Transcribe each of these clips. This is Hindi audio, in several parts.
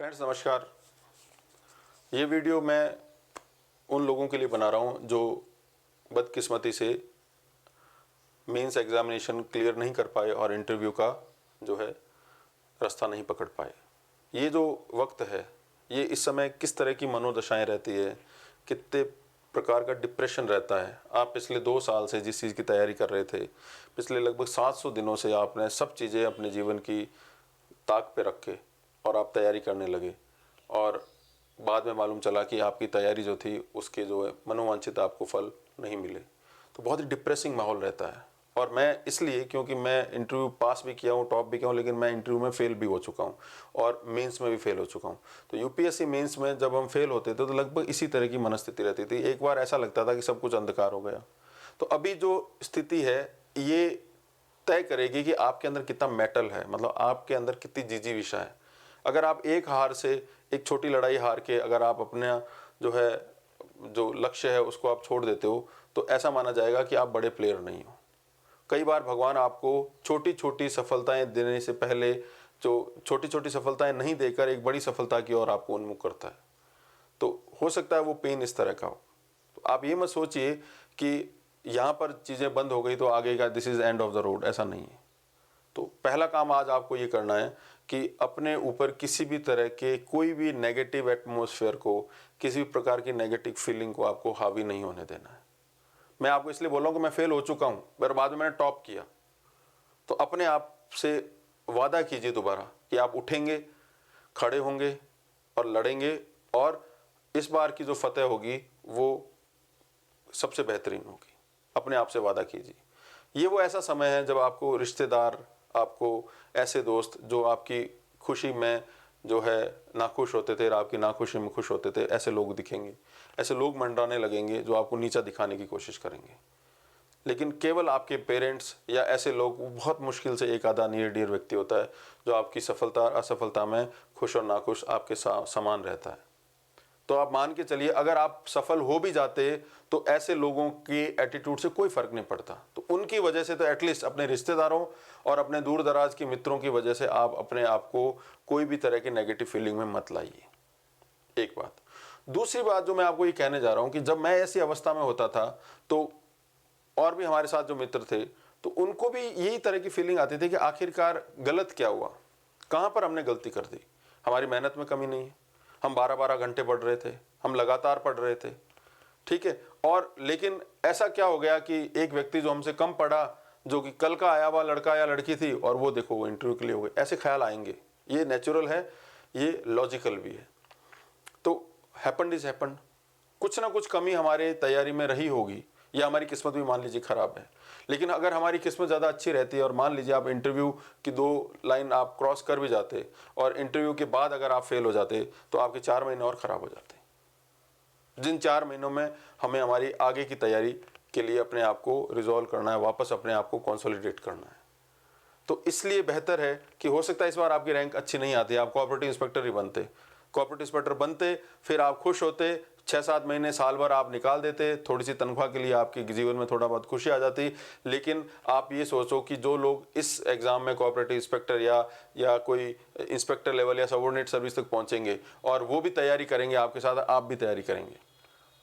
फ्रेंड्स नमस्कार। ये वीडियो मैं उन लोगों के लिए बना रहा हूँ जो बदकिस्मती से मेंस एग्जामिनेशन क्लियर नहीं कर पाए और इंटरव्यू का जो है रास्ता नहीं पकड़ पाए। ये जो वक्त है, ये इस समय किस तरह की मनोदशाएं रहती है, कितने प्रकार का डिप्रेशन रहता है। आप पिछले 2 साल से जिस चीज़ की तैयारी कर रहे थे, पिछले लगभग 700 दिनों से आपने सब चीज़ें अपने जीवन की ताक पे रख के और आप तैयारी करने लगे और बाद में मालूम चला कि आपकी तैयारी जो थी उसके जो है मनोवांछित आपको फल नहीं मिले, तो बहुत ही डिप्रेसिंग माहौल रहता है। और मैं इसलिए, क्योंकि मैं इंटरव्यू पास भी किया हूँ, टॉप भी किया हूँ, लेकिन मैं इंटरव्यू में फेल भी हो चुका हूँ और मेंस में भी फेल हो चुका हूँ। तो यूपीएससी मेंस में जब हम फेल होते थे तो लगभग इसी तरह की मनस्थिति रहती थी। एक बार ऐसा लगता था कि सब कुछ अंधकार हो गया। तो अभी जो स्थिति है ये तय करेगी कि आपके अंदर कितना मेटल है, मतलब आपके अंदर कितनी जिजीविषा है। अगर आप एक हार से, एक छोटी लड़ाई हार के अगर आप अपने जो है जो लक्ष्य है उसको आप छोड़ देते हो, तो ऐसा माना जाएगा कि आप बड़े प्लेयर नहीं हो। कई बार भगवान आपको छोटी छोटी सफलताएं देने से पहले जो छोटी छोटी सफलताएं नहीं देकर एक बड़ी सफलता की ओर आपको उन्मुख करता है। तो हो सकता है वो पेन इस तरह का हो। तो आप ये मत सोचिए कि यहाँ पर चीज़ें बंद हो गई तो आगे का this is end of the road, ऐसा नहीं है। तो पहला काम आज आपको ये करना है कि अपने ऊपर किसी भी तरह के कोई भी नेगेटिव एटमॉस्फेयर को, किसी भी प्रकार की नेगेटिव फीलिंग को आपको हावी नहीं होने देना है। मैं आपको इसलिए बोल रहा हूँ कि मैं फेल हो चुका हूँ पर बाद में मैंने टॉप किया। तो अपने आप से वादा कीजिए दोबारा कि आप उठेंगे, खड़े होंगे और लड़ेंगे, और इस बार की जो फतेह होगी वो सबसे बेहतरीन होगी। अपने आप से वादा कीजिए। ये वो ऐसा समय है जब आपको रिश्तेदार, आपको ऐसे दोस्त जो आपकी खुशी में जो है नाखुश होते थे, आपकी नाखुशी में खुश होते थे, ऐसे लोग दिखेंगे। ऐसे लोग मंडराने लगेंगे जो आपको नीचा दिखाने की कोशिश करेंगे। लेकिन केवल आपके पेरेंट्स या ऐसे लोग, बहुत मुश्किल से एक आधा नियर डियर व्यक्ति होता है जो आपकी सफलता असफलता में खुश और नाखुश आपके समान रहता है। तो आप मान के चलिए, अगर आप सफल हो भी जाते तो ऐसे लोगों की एटीट्यूड से कोई फर्क नहीं पड़ता। तो उनकी वजह से तो एटलीस्ट अपने रिश्तेदारों और अपने दूर दराज के मित्रों की वजह से आप अपने आप को कोई भी तरह की नेगेटिव फीलिंग में मत लाइए। एक बात। दूसरी बात जो मैं आपको ये कहने जा रहा हूँ कि जब मैं ऐसी अवस्था में होता था तो और भी हमारे साथ जो मित्र थे तो उनको भी यही तरह की फीलिंग आती थी कि आखिरकार गलत क्या हुआ, कहाँ पर हमने गलती कर दी। हमारी मेहनत में कमी नहीं है, हम 12-12 घंटे पढ़ रहे थे, हम लगातार पढ़ रहे थे, ठीक है। और लेकिन ऐसा क्या हो गया कि एक व्यक्ति जो हमसे कम पढ़ा, जो कि कल का आया हुआ लड़का या लड़की थी, और वो देखो वो इंटरव्यू के लिए हो गए। ऐसे ख्याल आएंगे, ये नेचुरल है, ये लॉजिकल भी है। तो हैपेंड इज हैपेंड। कुछ ना कुछ कमी हमारे तैयारी में रही होगी, या हमारी किस्मत भी मान लीजिए खराब है। लेकिन अगर हमारी किस्मत ज़्यादा अच्छी रहती है और मान लीजिए आप इंटरव्यू की 2 लाइन आप क्रॉस कर भी जाते और इंटरव्यू के बाद अगर आप फेल हो जाते तो आपके 4 महीने और ख़राब हो जाते। जिन 4 महीनों में हमें हमारी आगे की तैयारी के लिए अपने आप को रिजॉल्व करना है, वापस अपने आप को कंसोलिडेट करना है। तो इसलिए बेहतर है कि हो सकता है इस बार आपकी रैंक अच्छी नहीं आती, आप कोऑपरेटिव इंस्पेक्टर ही बनते, कोऑपरेटिव इंस्पेक्टर बनते, फिर आप खुश होते, 6-7 महीने साल भर आप निकाल देते, थोड़ी सी तनख्वाह के लिए आपके जीवन में थोड़ा बहुत खुशी आ जाती। लेकिन आप ये सोचो कि जो लोग इस एग्ज़ाम में कोऑपरेटिव इंस्पेक्टर या कोई इंस्पेक्टर लेवल या सबऑर्डिनेट सर्विस तक पहुंचेंगे और वो भी तैयारी करेंगे आपके साथ, आप भी तैयारी करेंगे,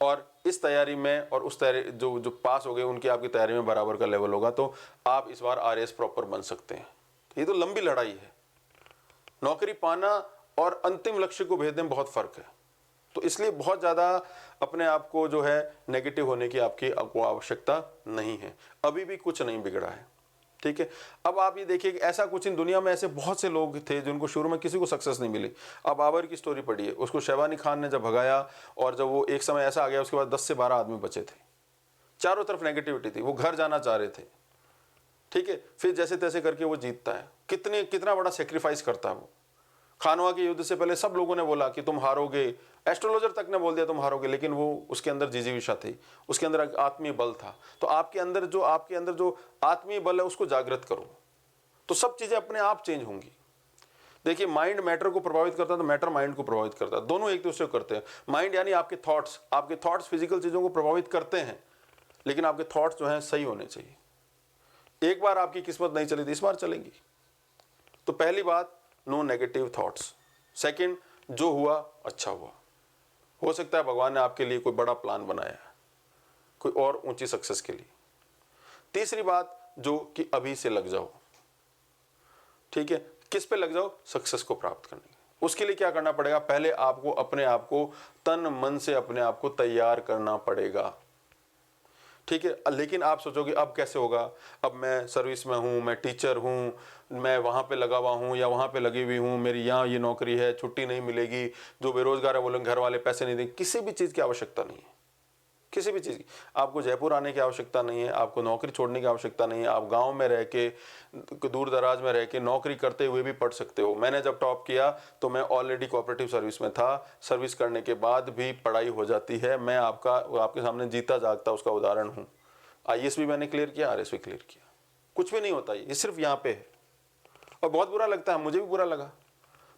और इस तैयारी में और उस तैयारी जो पास हो गए उनकी आपकी तैयारी में बराबर का लेवल होगा, तो आप इस बार आरएएस प्रॉपर बन सकते हैं। ये तो लंबी लड़ाई है। नौकरी पाना और अंतिम लक्ष्य को भेजने में बहुत फर्क है। तो इसलिए बहुत ज़्यादा अपने आप को जो है नेगेटिव होने की आपकी आवश्यकता नहीं है। अभी भी कुछ नहीं बिगड़ा है, ठीक है। अब आप ये देखिए कि ऐसा कुछ इन दुनिया में ऐसे बहुत से लोग थे जिनको शुरू में किसी को सक्सेस नहीं मिली। अब बाबर की स्टोरी पढ़िए, उसको शैबानी खान ने जब भगाया और जब वो एक समय ऐसा आ गया उसके बाद 10 से 12 आदमी बचे थे, चारों तरफ नेगेटिविटी थी, वो घर जाना चाह रहे थे, ठीक है। फिर जैसे तैसे करके वो जीतता है। कितना बड़ा सेक्रीफाइस करता है वो। खानवा के युद्ध से पहले सब लोगों ने बोला कि तुम हारोगे, एस्ट्रोलॉजर तक ने बोल दिया तुम हारोगे, लेकिन वो उसके अंदर जिजीविषा थी, उसके अंदर आत्मीय बल था। तो आपके अंदर जो आत्मीय बल है उसको जागृत करो, तो सब चीजें अपने आप चेंज होंगी। देखिए, माइंड मैटर को प्रभावित करता है तो मैटर माइंड को प्रभावित करता है, दोनों एक दूसरे को करते हैं। माइंड यानी आपके थॉट्स फिजिकल चीजों को प्रभावित करते हैं, लेकिन आपके थॉट्स जो हैं सही होने चाहिए। एक बार आपकी किस्मत नहीं चली थी, इस बार चलेंगी। तो पहली बात, नो नेगेटिव थॉट्स। सेकंड, जो हुआ अच्छा हुआ, हो सकता है भगवान ने आपके लिए कोई बड़ा प्लान बनाया है, कोई और ऊंची सक्सेस के लिए। तीसरी बात जो कि अभी से लग जाओ, ठीक है। किस पे लग जाओ? सक्सेस को प्राप्त करने के। उसके लिए क्या करना पड़ेगा? पहले आपको अपने आप को तन मन से अपने आप को तैयार करना पड़ेगा, ठीक है। लेकिन आप सोचोगे अब कैसे होगा, अब मैं सर्विस में हूँ, मैं टीचर हूँ, मैं वहाँ पे लगा हुआ हूँ या वहाँ पे लगी हुई हूँ, मेरी यहाँ ये नौकरी है, छुट्टी नहीं मिलेगी, जो बेरोजगार है बोलेंगे घर वाले पैसे नहीं देंगे। किसी भी चीज़ की आवश्यकता नहीं है, किसी भी चीज़ की। आपको जयपुर आने की आवश्यकता नहीं है, आपको नौकरी छोड़ने की आवश्यकता नहीं है। आप गांव में रह के, दूर दराज में रह के नौकरी करते हुए भी पढ़ सकते हो। मैंने जब टॉप किया तो मैं ऑलरेडी कोऑपरेटिव सर्विस में था, सर्विस करने के बाद भी पढ़ाई हो जाती है। मैं आपके सामने जीता जागता उसका उदाहरण हूँ। आईएएस भी मैंने क्लियर किया, आरएस भी क्लियर किया। कुछ भी नहीं होता, ये सिर्फ यहाँ पे है। और बहुत बुरा लगता है, मुझे भी बुरा लगा।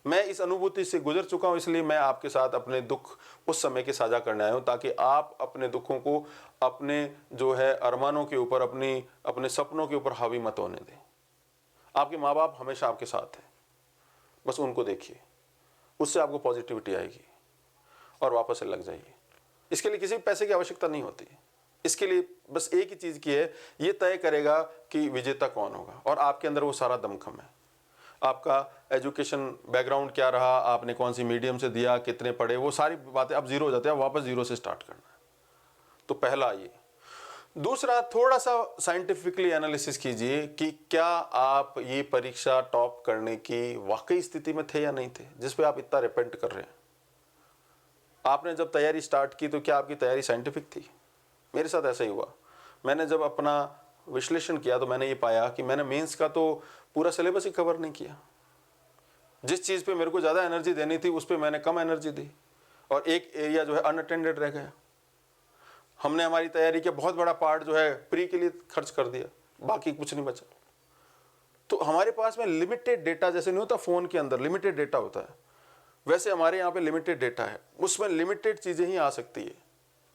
मैं इस अनुभूति से गुजर चुका हूं, इसलिए मैं आपके साथ अपने दुख उस समय के साझा करने आया हूं, ताकि आप अपने दुखों को अपने जो है अरमानों के ऊपर, अपने सपनों के ऊपर हावी मत होने दें। आपके माँ बाप हमेशा आपके साथ हैं, बस उनको देखिए, उससे आपको पॉजिटिविटी आएगी और वापस से लग जाइए। इसके लिए किसी पैसे की आवश्यकता नहीं होती। इसके लिए बस एक ही चीज़ की है, ये तय करेगा कि विजेता कौन होगा, और आपके अंदर वो सारा दमखम है। आपका एजुकेशन बैकग्राउंड क्या रहा, आपने कौन सी मीडियम से दिया, कितने पढ़े, वो सारी बातें अब जीरो हो जाते हैं, वापस जीरो से स्टार्ट करना है। तो पहला ये। दूसरा, थोड़ा सा साइंटिफिकली एनालिसिस कीजिए कि क्या आप ये परीक्षा टॉप करने की वाकई स्थिति में थे या नहीं थे, जिस पे आप इतना रिपेंट कर रहे हैं। आपने जब तैयारी स्टार्ट की तो क्या आपकी तैयारी साइंटिफिक थी? मेरे साथ ऐसा ही हुआ। मैंने जब अपना विश्लेषण किया तो मैंने ये पाया कि मैंने मेंस का तो पूरा सिलेबस ही कवर नहीं किया। जिस चीज़ पे मेरे को ज़्यादा एनर्जी देनी थी उस पे मैंने कम एनर्जी दी, और एक एरिया जो है अनअटेंडेड रह गया। हमने हमारी तैयारी के बहुत बड़ा पार्ट जो है प्री के लिए खर्च कर दिया, बाकी कुछ नहीं बचा। तो हमारे पास में लिमिटेड डेटा, जैसे नहीं होता फ़ोन के अंदर लिमिटेड डेटा होता है, वैसे हमारे यहाँ पे लिमिटेड डेटा है, उसमें लिमिटेड चीज़ें ही आ सकती है।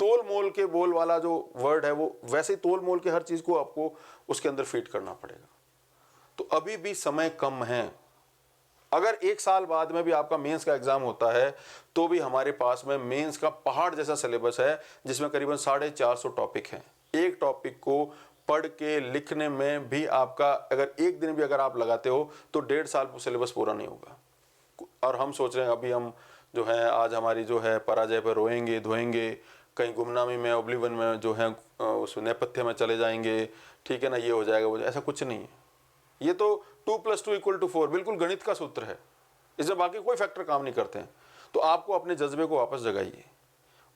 तोल मोल के बोल वाला जो वर्ड है वो वैसे ही तोल मोल के हर चीज़ को आपको उसके अंदर फिट करना पड़ेगा। तो अभी भी समय कम है। अगर एक साल बाद में भी आपका मेंस का एग्जाम होता है तो भी हमारे पास में मेंस का पहाड़ जैसा सिलेबस है, जिसमें करीबन 450 टॉपिक हैं। एक टॉपिक को पढ़ के लिखने में भी आपका अगर एक दिन भी अगर आप लगाते हो तो 1.5 साल सिलेबस पूरा नहीं होगा। और हम सोच रहे हैं अभी हम जो है आज हमारी जो है पराजय पर रोएंगे धोएंगे, कहीं गुमनामी में, ओब्लिवन में जो है उस नेपथ्य में चले जाएंगे, ठीक है ना, ये हो जाएगा वो, ऐसा कुछ नहीं है। ये तो 2 + 2 = 4 बिल्कुल गणित का सूत्र है, इसमें बाकी कोई फैक्टर काम नहीं करते हैं। तो आपको अपने जज्बे को वापस जगाइए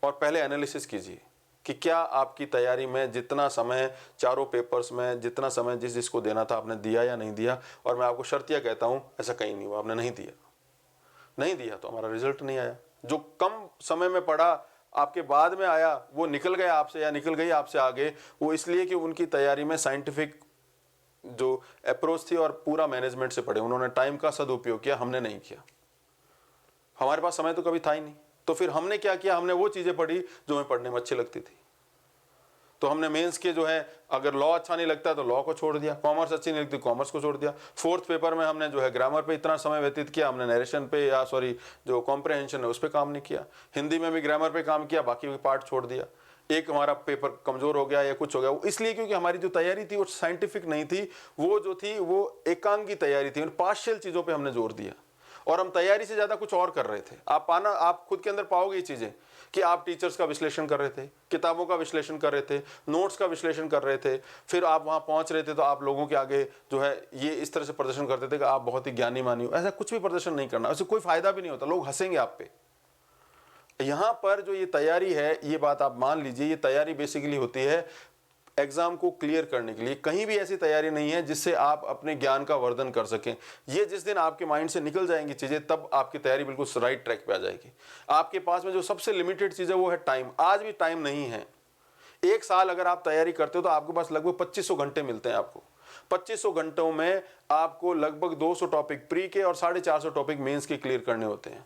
और पहले एनालिसिस कीजिए कि क्या आपकी तैयारी में जितना समय चारों पेपर्स में जितना समय जिसको देना था आपने दिया या नहीं दिया। और मैं आपको शर्तिया कहता हूँ ऐसा कहीं नहीं हुआ, आपने नहीं दिया तो हमारा रिजल्ट नहीं आया। जो कम समय में पढ़ा आपके बाद में आया वो निकल गया आपसे या निकल गई आपसे आगे, वो इसलिए कि उनकी तैयारी में साइंटिफिक जो अप्रोच थी और पूरा मैनेजमेंट से पढ़े, उन्होंने टाइम का सदुपयोग किया, हमने नहीं किया। हमारे पास समय तो कभी था ही नहीं, तो फिर हमने क्या किया, हमने वो चीज़ें पढ़ी जो हमें पढ़ने में अच्छी लगती थी। तो हमने मेंस के जो है अगर लॉ अच्छा नहीं लगता तो लॉ को छोड़ दिया, कॉमर्स अच्छी नहीं लगती कॉमर्स को छोड़ दिया। फोर्थ पेपर में हमने जो है ग्रामर पे इतना समय व्यतीत किया, हमने नरेशन पे या जो कॉम्प्रहेंशन है उस पर काम नहीं किया। हिंदी में भी ग्रामर पे काम किया, बाकी भी पार्ट छोड़ दिया। एक हमारा पेपर कमजोर हो गया या कुछ हो गया, वो इसलिए क्योंकि हमारी जो तैयारी थी वो साइंटिफिक नहीं थी, वो जो थी वो एकांगी तैयारी थी, पार्शियल चीज़ों पे हमने जोर दिया और हम तैयारी से ज़्यादा कुछ और कर रहे थे। आप खुद के अंदर पाओगे ये चीज़ें कि आप टीचर्स का विश्लेषण कर रहे थे, किताबों का विश्लेषण कर रहे थे, नोट्स का विश्लेषण कर रहे थे, फिर आप वहाँ पहुँच रहे थे तो आप लोगों के आगे जो है ये इस तरह से प्रदर्शन करते थे कि आप बहुत ही ज्ञानी मानी हो। ऐसा कुछ भी प्रदर्शन नहीं करना, उससे कोई फायदा भी नहीं होता, लोग हंसेंगे आप पे। यहाँ पर जो ये तैयारी है, ये बात आप मान लीजिए, ये तैयारी बेसिकली होती है एग्जाम को क्लियर करने के लिए। कहीं भी ऐसी तैयारी नहीं है जिससे आप अपने ज्ञान का वर्धन कर सकें। ये जिस दिन आपके माइंड से निकल जाएंगी चीज़ें, तब आपकी तैयारी बिल्कुल राइट ट्रैक पे आ जाएगी। आपके पास में जो सबसे लिमिटेड चीज़ है वो है टाइम। आज भी टाइम नहीं है। एक साल अगर आप तैयारी करते हो तो आपके पास लगभग 2500 घंटे मिलते हैं आपको। 2500 घंटों में आपको लगभग 200 टॉपिक प्री के और 450 टॉपिक मेंस के क्लियर करने होते हैं।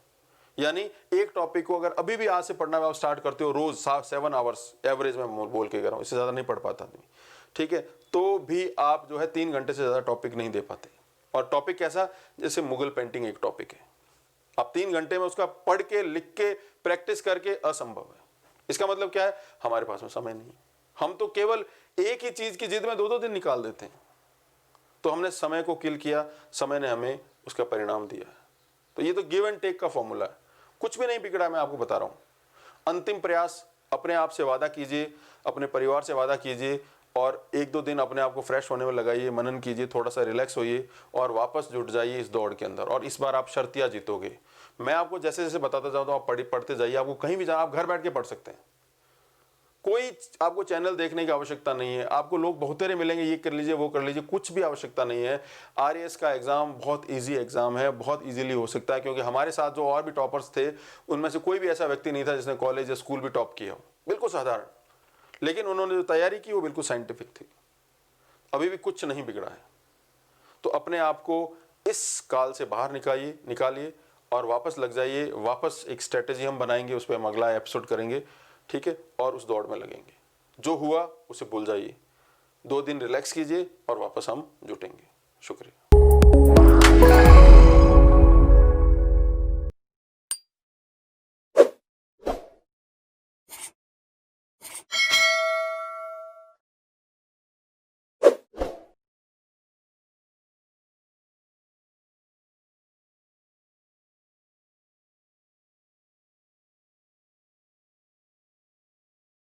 यानी एक टॉपिक को अगर अभी भी आज से पढ़ना आप स्टार्ट करते हो, रोज 7 आवर्स एवरेज में बोल के कर रहा हूँ, इससे ज़्यादा नहीं पढ़ पाता आदमी, ठीक है, तो भी आप जो है 3 घंटे से ज़्यादा टॉपिक नहीं दे पाते। और टॉपिक कैसा, जैसे मुगल पेंटिंग एक टॉपिक है, अब 3 घंटे में उसका पढ़ के, लिख के, प्रैक्टिस करके असंभव है। इसका मतलब क्या है? हमारे पास में समय नहीं है। हम तो केवल एक ही चीज की जिद में 2-2 दिन निकाल देते हैं। तो हमने समय को किल किया, समय ने हमें उसका परिणाम दिया है। तो ये तो गिव एंड टेक का फॉर्मूला है, कुछ भी नहीं बिगड़ा, मैं आपको बता रहा हूं। अंतिम प्रयास, अपने आप से वादा कीजिए, अपने परिवार से वादा कीजिए और 1-2 दिन अपने आप को फ्रेश होने में लगाइए, मनन कीजिए, थोड़ा सा रिलैक्स होइए और वापस जुट जाइए इस दौड़ के अंदर। और इस बार आप शर्तिया जीतोगे। मैं आपको जैसे जैसे बताता जाऊँ तो आप पढ़ते जाइए। आपको कहीं भी जाना, आप घर बैठ के पढ़ सकते हैं। कोई आपको चैनल देखने की आवश्यकता नहीं है। आपको लोग बहुतेरे मिलेंगे, ये कर लीजिए, वो कर लीजिए, कुछ भी आवश्यकता नहीं है। आरएएस का एग्जाम बहुत इजी एग्जाम है, बहुत इजीली हो सकता है, क्योंकि हमारे साथ जो और भी टॉपर्स थे उनमें से कोई भी ऐसा व्यक्ति नहीं था जिसने कॉलेज या स्कूल भी टॉप किया हो, बिल्कुल साधारण, लेकिन उन्होंने जो तैयारी की वो बिल्कुल साइंटिफिक थी। अभी भी कुछ नहीं बिगड़ा है। तो अपने आप को इस काल से बाहर निकालिए और वापस लग जाइए। वापस एक स्ट्रेटेजी हम बनाएंगे, उस पर हम अगला एपिसोड करेंगे, ठीक है, और उस दौड़ में लगेंगे। जो हुआ उसे भूल जाइए, 2 दिन रिलैक्स कीजिए और वापस हम जुटेंगे। शुक्रिया।